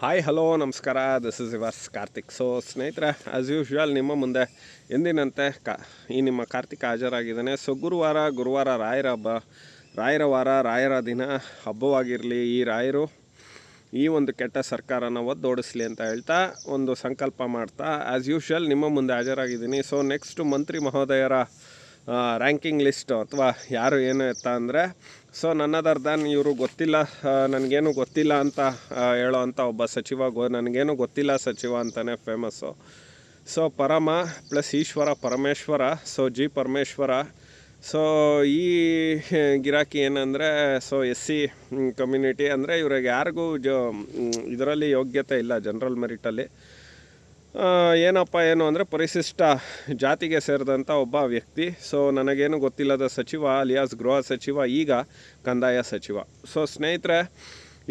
Hi hello ನಮಸ್ಕಾರ. This is yours Karthik. ಸ್ನೇಹಿತರೆ, as usual ನಿಮ್ಮ ಮುಂದೆ ಎಂದಿನಂತೆ ಈ ನಿಮ್ಮ ಕಾರ್ತಿಕ್ ಹಾಜರಾಗಿದ್ದಾನೆ. ಗುರುವಾರ ರಾಯರ ವಾರ, ರಾಯರ ದಿನ ಹಬ್ಬವಾಗಿರಲಿ. ಈ ರಾಯರು ಈ ಒಂದು ಕೆಟ್ಟ ಸರ್ಕಾರನ ಒದ್ದೋಡಿಸ್ಲಿ ಅಂತ ಹೇಳ್ತಾ ಒಂದು ಸಂಕಲ್ಪ ಮಾಡ್ತಾ ಆ್ಯಸ್ ಯೂಶ್ವಲ್ ನಿಮ್ಮ ಮುಂದೆ ಹಾಜರಾಗಿದ್ದೀನಿ. ನೆಕ್ಸ್ಟ್ ಮಂತ್ರಿ ಮಹೋದಯರ ರ್ಯಾಂಕಿಂಗ್ ಲಿಸ್ಟ್ ಅಥವಾ ಯಾರು ಏನು ಎತ್ತ ಅಂದರೆ ನನ್ನದರ್ ದ್ಯಾನ್ ಇವರು ಗೊತ್ತಿಲ್ಲ, ನನಗೇನು ಗೊತ್ತಿಲ್ಲ ಅಂತ ಹೇಳೋ ಅಂಥ ಒಬ್ಬ ಸಚಿವ, ನನಗೇನು ಗೊತ್ತಿಲ್ಲ ಸಚಿವ ಅಂತಲೇ ಫೇಮಸ್ಸು. ಪರಮ ಪ್ಲಸ್ ಈಶ್ವರ ಪರಮೇಶ್ವರ, ಜಿ ಪರಮೇಶ್ವರ. ಈ ಗಿರಾಕಿ ಏನಂದರೆ SC ಕಮ್ಯುನಿಟಿ ಅಂದರೆ ಇವ್ರಿಗೆ ಯಾರಿಗೂ ಇದರಲ್ಲಿ ಯೋಗ್ಯತೆ ಇಲ್ಲ ಜನರಲ್ ಮೆರಿಟಲ್ಲಿ. ಏನಪ್ಪ ಏನು ಅಂದರೆ ಪರಿಶಿಷ್ಟ ಜಾತಿಗೆ ಸೇರಿದಂಥ ಒಬ್ಬ ವ್ಯಕ್ತಿ. ನನಗೇನು ಗೊತ್ತಿಲ್ಲದ ಸಚಿವ ಅಲಿಯಾಸ್ ಗೃಹ ಸಚಿವ, ಈಗ ಕಂದಾಯ ಸಚಿವ. ಸ್ನೇಹಿತರೆ,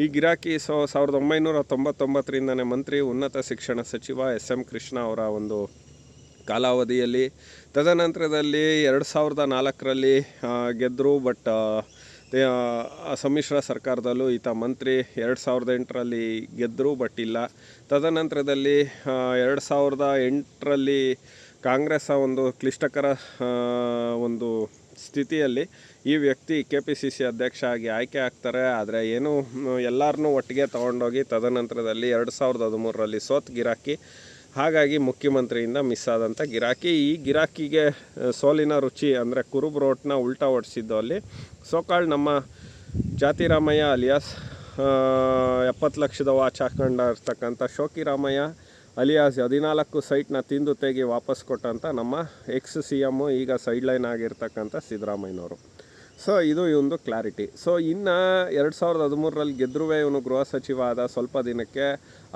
ಈ ಗಿರಾಕಿ 1999ರಿಂದನೇ ಮಂತ್ರಿ, ಉನ್ನತ ಶಿಕ್ಷಣ ಸಚಿವ SM ಕೃಷ್ಣ ಅವರ ಒಂದು ಕಾಲಾವಧಿಯಲ್ಲಿ. ತದನಂತರದಲ್ಲಿ 2004ರಲ್ಲಿ ಗೆದ್ದರು. ಬಟ್ ಸಮ್ಮಿಶ್ರ ಸರ್ಕಾರದಲ್ಲೂ ಈತ ಮಂತ್ರಿ. 2008ರಲ್ಲಿ ಗೆದ್ದರು, ಬಟ್ ಇಲ್ಲ. ತದನಂತರದಲ್ಲಿ 2008ರಲ್ಲಿ ಕಾಂಗ್ರೆಸ್ ಒಂದು ಕ್ಲಿಷ್ಟಕರ ಒಂದು ಸ್ಥಿತಿಯಲ್ಲಿ ಈ ವ್ಯಕ್ತಿ KPCC ಅಧ್ಯಕ್ಷ ಆಗಿ ಆಯ್ಕೆ ಆಗ್ತಾರೆ. ಆದರೆ ಏನು ಎಲ್ಲರನ್ನೂ ಒಟ್ಟಿಗೆ ತೊಗೊಂಡೋಗಿ ತದನಂತರದಲ್ಲಿ 2013ರಲ್ಲಿ ಸೋತ್ ಗಿರಾಕಿ. ಹಾಗಾಗಿ ಮುಖ್ಯಮಂತ್ರಿಯಿಂದ ಮಿಸ್ ಆದಂಥ ಗಿರಾಕಿ. ಈ ಗಿರಾಕಿಗೆ ಸೋಲಿನ ರುಚಿ ಅಂದರೆ ಕುರುಬ್ ರೋಟ್ನ ಉಲ್ಟಾ ಹೊಡಿಸಿದ್ದು ಅಲ್ಲಿ ನಮ್ಮ ಜಾತಿರಾಮಯ್ಯ ಅಲಿಯಾಸ್ 70 ಲಕ್ಷದ ವಾಚ್ ಹಾಕೊಂಡಿರ್ತಕ್ಕಂಥ ಶೋಕಿರಾಮಯ್ಯ ಅಲಿಯಾಸ್ 14 ಸೈಟ್ನ ತಿಂದು ತೆಗಿ ವಾಪಸ್ ಕೊಟ್ಟಂಥ ನಮ್ಮ CM, ಈಗ ಸೈಡ್ಲೈನ್ ಆಗಿರ್ತಕ್ಕಂಥ ಸಿದ್ದರಾಮಯ್ಯನವರು. ಇದು ಇವೊಂದು ಕ್ಲಾರಿಟಿ. ಇನ್ನು 2013ರಲ್ಲಿ ಗೆದ್ರೂ ಇವನು ಗೃಹ ಸಚಿವ ಆದ ಸ್ವಲ್ಪ ದಿನಕ್ಕೆ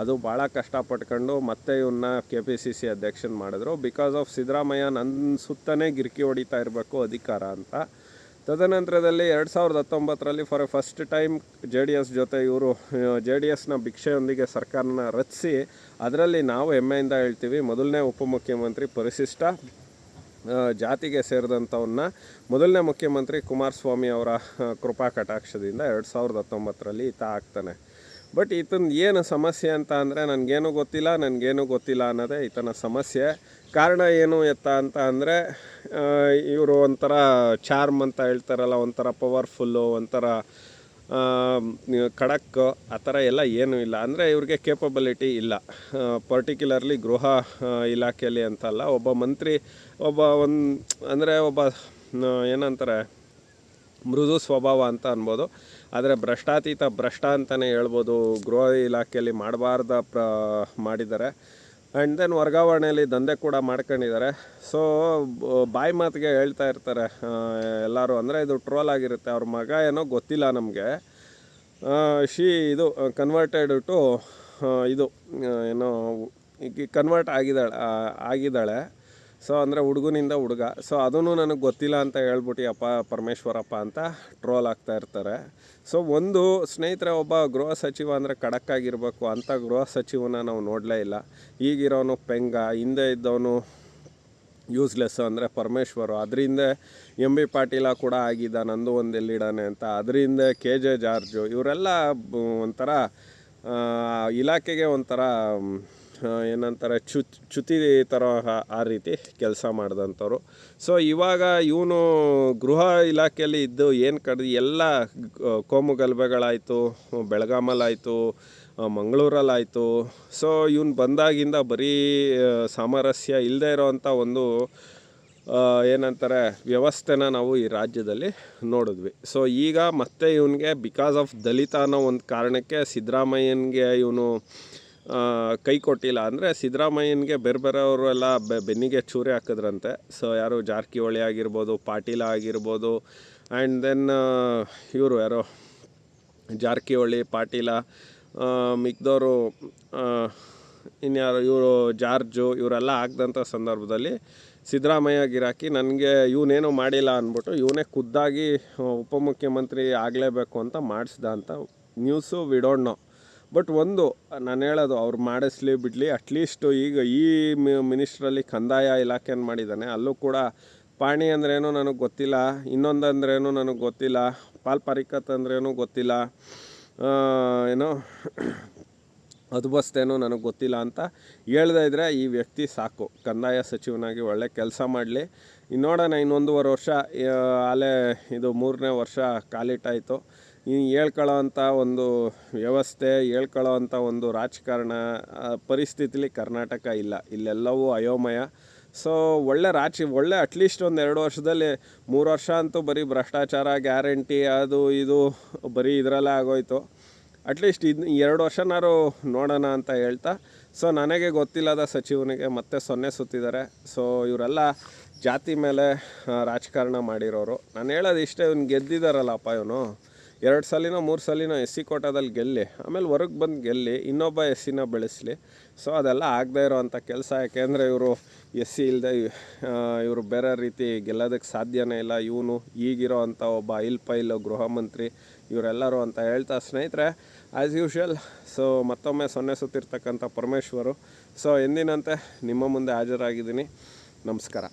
ಅದು ಭಾಳ ಕಷ್ಟಪಟ್ಕೊಂಡು ಮತ್ತೆ ಇವನ್ನ KPCC ಅಧ್ಯಕ್ಷನ ಮಾಡಿದ್ರು. ಬಿಕಾಸ್ ಆಫ್ ಸಿದ್ದರಾಮಯ್ಯ ನನ್ನ ಸುತ್ತನೇ ಗಿರ್ಕಿ ಹೊಡಿತಾ ಇರಬೇಕು ಅಧಿಕಾರ ಅಂತ. ತದನಂತರದಲ್ಲಿ 2019ರಲ್ಲಿ ಫಸ್ಟ್ ಟೈಮ್ JDS ಜೊತೆ ಇವರು JDSನ ಭಿಕ್ಷೆಯೊಂದಿಗೆ ಸರ್ಕಾರನ ರಚಿಸಿ, ಅದರಲ್ಲಿ ನಾವು ಹೆಮ್ಮೆಯಿಂದ ಹೇಳ್ತೀವಿ, ಮೊದಲನೇ ಉಪಮುಖ್ಯಮಂತ್ರಿ ಪರಿಶಿಷ್ಟ ಜಾತಿಗೆ ಸೇರಿದಂಥವನ್ನ ಮೊದಲನೇ ಮುಖ್ಯಮಂತ್ರಿ ಕುಮಾರಸ್ವಾಮಿ ಅವರ ಕೃಪಾ ಕಟಾಕ್ಷದಿಂದ 2019ರಲ್ಲಿ ಈತ ಆಗ್ತಾನೆ. ಬಟ್ ಈತನ ಏನು ಸಮಸ್ಯೆ ಅಂತ ಅಂದರೆ ನನಗೇನು ಗೊತ್ತಿಲ್ಲ ಅನ್ನೋದೇ ಈತನ ಸಮಸ್ಯೆ. ಕಾರಣ ಏನು ಅಂತ ಅಂದರೆ ಇವರು ಒಂಥರ ಚಾರ್ಮ್ ಅಂತ ಹೇಳ್ತಾರಲ್ಲ, ಒಂಥರ ಪವರ್ಫುಲ್ಲು, ಒಂಥರ ಖಡಕ್, ಆ ಥರ ಎಲ್ಲ ಏನೂ ಇಲ್ಲ. ಅಂದರೆ ಇವ್ರಿಗೆ ಕೇಪಬಿಲಿಟಿ ಇಲ್ಲ. ಪರ್ಟಿಕ್ಯುಲರ್ಲಿ ಗೃಹ ಇಲಾಖೆಯಲ್ಲಿ ಅಂತಲ್ಲ, ಒಬ್ಬ ಮಂತ್ರಿ, ಒಬ್ಬ ಏನಂತಾರೆ ಮೃದು ಸ್ವಭಾವ ಅಂತ ಅನ್ಬೋದು. ಆದರೆ ಭ್ರಷ್ಟ ಅಂತಲೇ ಹೇಳ್ಬೋದು. ಗೃಹ ಇಲಾಖೆಯಲ್ಲಿ ಮಾಡಬಾರ್ದ ಮಾಡಿದ್ದಾರೆ. ಆ್ಯಂಡ್ ದೆನ್ ವರ್ಗಾವಣೆಯಲ್ಲಿ ದಂಧೆ ಕೂಡ ಮಾಡ್ಕೊಂಡಿದ್ದಾರೆ. ಬಾಯಿ ಮಾತಿಗೆ ಹೇಳ್ತಾ ಇರ್ತಾರೆ ಎಲ್ಲರೂ. ಅಂದರೆ ಇದು ಟ್ರೋಲ್ ಆಗಿರುತ್ತೆ. ಅವ್ರ ಮಗ ಏನೋ ಗೊತ್ತಿಲ್ಲ ನಮಗೆ, ಕನ್ವರ್ಟೆಡ್ ಟು ಏನೋ ಕನ್ವರ್ಟ್ ಆಗಿದ್ದಾಳೆ. ಅಂದರೆ ಹುಡುಗನಿಂದ ಹುಡುಗ. ಅದೂ ನನಗೆ ಗೊತ್ತಿಲ್ಲ ಅಂತ ಹೇಳ್ಬಿಟ್ಟು ಪರಮೇಶ್ವರಪ್ಪ ಅಂತ ಟ್ರೋಲ್ ಆಗ್ತಾ ಇರ್ತಾರೆ. ಒಂದು ಸ್ನೇಹಿತರೆ, ಒಬ್ಬ ಗೃಹ ಸಚಿವ ಅಂದರೆ ಖಡಕ್ಕಾಗಿರಬೇಕು. ಅಂಥ ಗೃಹ ಸಚಿವನ ನಾವು ನೋಡಲೇ ಇಲ್ಲ. ಈಗಿರೋನು ಪೆಂಗ, ಹಿಂದೆ ಇದ್ದವನು ಯೂಸ್ಲೆಸ್ ಅಂದರೆ ಪರಮೇಶ್ವರು. ಅದರಿಂದ MB ಪಾಟೀಲ ಕೂಡ ಆಗಿದ್ದ, ನಂದು ಒಂದು ಎಲ್ಲಿಡಾನೆ ಅಂತ. ಅದರಿಂದ KJ ಜಾರ್ಜು, ಇವರೆಲ್ಲ ಒಂಥರ ಇಲಾಖೆಗೆ ಒಂಥರ ಏನಂತಾರೆ ಚ್ಯುತಿ ಥರ ಆ ರೀತಿ ಕೆಲಸ ಮಾಡಿದಂಥವ್ರು. ಇವಾಗ ಇವನು ಗೃಹ ಇಲಾಖೆಯಲ್ಲಿ ಇದ್ದು ಏನು ಎಲ್ಲ ಕೋಮು ಗಲಭೆಗಳಾಯಿತು, ಬೆಳಗಾಮಲ್ಲಾಯಿತು, ಮಂಗಳೂರಲ್ಲಾಯಿತು. ಇವನು ಬಂದಾಗಿಂದ ಬರೀ ಸಾಮರಸ್ಯ ಇಲ್ಲದೆ ಇರೋವಂಥ ಒಂದು ಏನಂತಾರೆ ವ್ಯವಸ್ಥೆನ ನಾವು ಈ ರಾಜ್ಯದಲ್ಲಿ ನೋಡಿದ್ವಿ. ಈಗ ಮತ್ತೆ ಇವನಿಗೆ ಬಿಕಾಸ್ ಆಫ್ ದಲಿತ ಅನ್ನೋ ಒಂದು ಕಾರಣಕ್ಕೆ ಸಿದ್ದರಾಮಯ್ಯನಿಗೆ ಇವನು ಕೈ ಕೊಟ್ಟಿಲ್ಲ. ಅಂದರೆ ಸಿದ್ದರಾಮಯ್ಯನಿಗೆ ಬೇರೆಯವರು ಎಲ್ಲ ಬೆನ್ನಿಗೆ ಚೂರಿ ಹಾಕಿದ್ರಂತೆ. ಯಾರು ಜಾರಕಿಹೊಳಿ ಆಗಿರ್ಬೋದು, ಪಾಟೀಲ ಆಗಿರ್ಬೋದು, ಆ್ಯಂಡ್ ದೆನ್ ಇವರು ಯಾರೋ ಜಾರಕಿಹೊಳಿ, ಪಾಟೀಲ, ಮಿಕ್ದವರು ಇನ್ಯಾರು ಇವರು ಜಾರ್ಜು, ಇವರೆಲ್ಲ ಆಗದಂಥ ಸಂದರ್ಭದಲ್ಲಿ ಸಿದ್ದರಾಮಯ್ಯ ಗಿರಾಕಿ ನನಗೆ ಇವನೇನೂ ಮಾಡಿಲ್ಲ ಅಂದ್ಬಿಟ್ಟು ಇವನೇ ಖುದ್ದಾಗಿ ಉಪಮುಖ್ಯಮಂತ್ರಿ ಆಗಲೇಬೇಕು ಅಂತ ಮಾಡಿಸ್ದ ಅಂತ news we don't know. But ನಾನು ಹೇಳೋದು, ಅವ್ರು ಮಾಡಿಸ್ಲಿ ಬಿಡಲಿ, ಅಟ್ಲೀಸ್ಟು ಈಗ ಈ ಮಿನಿಸ್ಟ್ರಲ್ಲಿ ಕಂದಾಯ ಇಲಾಖೆಯನ್ನು ಮಾಡಿದ್ದಾನೆ. ಅಲ್ಲೂ ಕೂಡ ಪಾಣಿ ಅಂದ್ರೇನು ನನಗೆ ಗೊತ್ತಿಲ್ಲ, ಇನ್ನೊಂದು ಅಂದ್ರೇನು ನನಗೆ ಗೊತ್ತಿಲ್ಲ, ಪಾಲ್ ಪರಿಕತ್ ಅಂದ್ರೇನು ಗೊತ್ತಿಲ್ಲ, ಏನೋ ಅದು ಬಸ್ತೇನೋ ನನಗೆ ಗೊತ್ತಿಲ್ಲ ಅಂತ ಹೇಳ್ದೇ ಇದ್ದರೆ ಈ ವ್ಯಕ್ತಿ ಸಾಕು, ಕಂದಾಯ ಸಚಿವನಾಗಿ ಒಳ್ಳೆ ಕೆಲಸ ಮಾಡಲಿ. ನೋಡೋಣ, ಇನ್ನೊಂದೂವರೆ ವರ್ಷ ಅಲ್ಲೇ ಇದು 3ನೇ ವರ್ಷ ಕಾಲಿಟ್ಟಾಯಿತು. ಹೇಳ್ಕೊಳ್ಳೋ ಅಂಥ ಒಂದು ವ್ಯವಸ್ಥೆ, ಹೇಳ್ಕೊಳ್ಳೋ ಅಂಥ ಒಂದು ರಾಜಕಾರಣ ಪರಿಸ್ಥಿತಿಲಿ ಕರ್ನಾಟಕ ಇಲ್ಲ. ಇಲ್ಲೆಲ್ಲವೂ ಅಯೋಮಯ. ಸೊ ಒಳ್ಳೆ ಅಟ್ಲೀಸ್ಟ್ ಒಂದು 2 ವರ್ಷದಲ್ಲಿ, 3 ವರ್ಷ ಅಂತೂ ಬರೀ ಭ್ರಷ್ಟಾಚಾರ, ಗ್ಯಾರಂಟಿ, ಅದು ಇದು ಬರೀ ಇದರಲ್ಲೇ ಆಗೋಯ್ತು. ಅಟ್ಲೀಸ್ಟ್ 2 ವರ್ಷನಾರು ನೋಡೋಣ ಅಂತ ಹೇಳ್ತಾ, ಸೊ ನನಗೆ ಗೊತ್ತಿಲ್ಲದ ಸಚಿವನಿಗೆ ಮತ್ತೆ 0 ಸುತ್ತಿದ್ದಾರೆ. ಸೊ ಇವರೆಲ್ಲ ಜಾತಿ ಮೇಲೆ ರಾಜಕಾರಣ ಮಾಡಿರೋರು. ನಾನು ಹೇಳೋದು ಇಷ್ಟೇ, ಇವ್ನು ಗೆದ್ದಿದ್ದಾರಲ್ಲಪ್ಪ, ಇವನು 2 ಸಲಿನೋ 3 ಸಲಿನೋ SC ಕೋಟಾದಲ್ಲಿ ಗೆಲ್ಲಿ, ಆಮೇಲೆ ಹೊರಗೆ ಬಂದು ಗೆಲ್ಲಿ, ಇನ್ನೊಬ್ಬ SCನ ಬೆಳೆಸಲಿ. ಸೊ ಅದೆಲ್ಲ ಆಗದೇ ಇರೋವಂಥ ಕೆಲಸ. ಯಾಕೆಂದರೆ ಇವರು SC ಇಲ್ಲದೆ ಇವರು ಬೇರೆ ರೀತಿ ಗೆಲ್ಲೋದಕ್ಕೆ ಸಾಧ್ಯನೇ ಇಲ್ಲ. ಇವನು ಈಗಿರೋ ಅಂಥ ಒಬ್ಬ ಐಲ್ ಗೃಹ ಮಂತ್ರಿ ಇವರೆಲ್ಲರೂ ಅಂತ ಹೇಳ್ತಾ, ಸ್ನೇಹಿತರೆ ಆ್ಯಸ್ ಯೂಶ್ವಲ್ ಸೊ ಮತ್ತೊಮ್ಮೆ 0 ಸುತ್ತಿರ್ತಕ್ಕಂಥ ಪರಮೇಶ್ವರು. ಸೊ ಎಂದಿನಂತೆ ನಿಮ್ಮ ಮುಂದೆ ಹಾಜರಾಗಿದ್ದೀನಿ. ನಮಸ್ಕಾರ.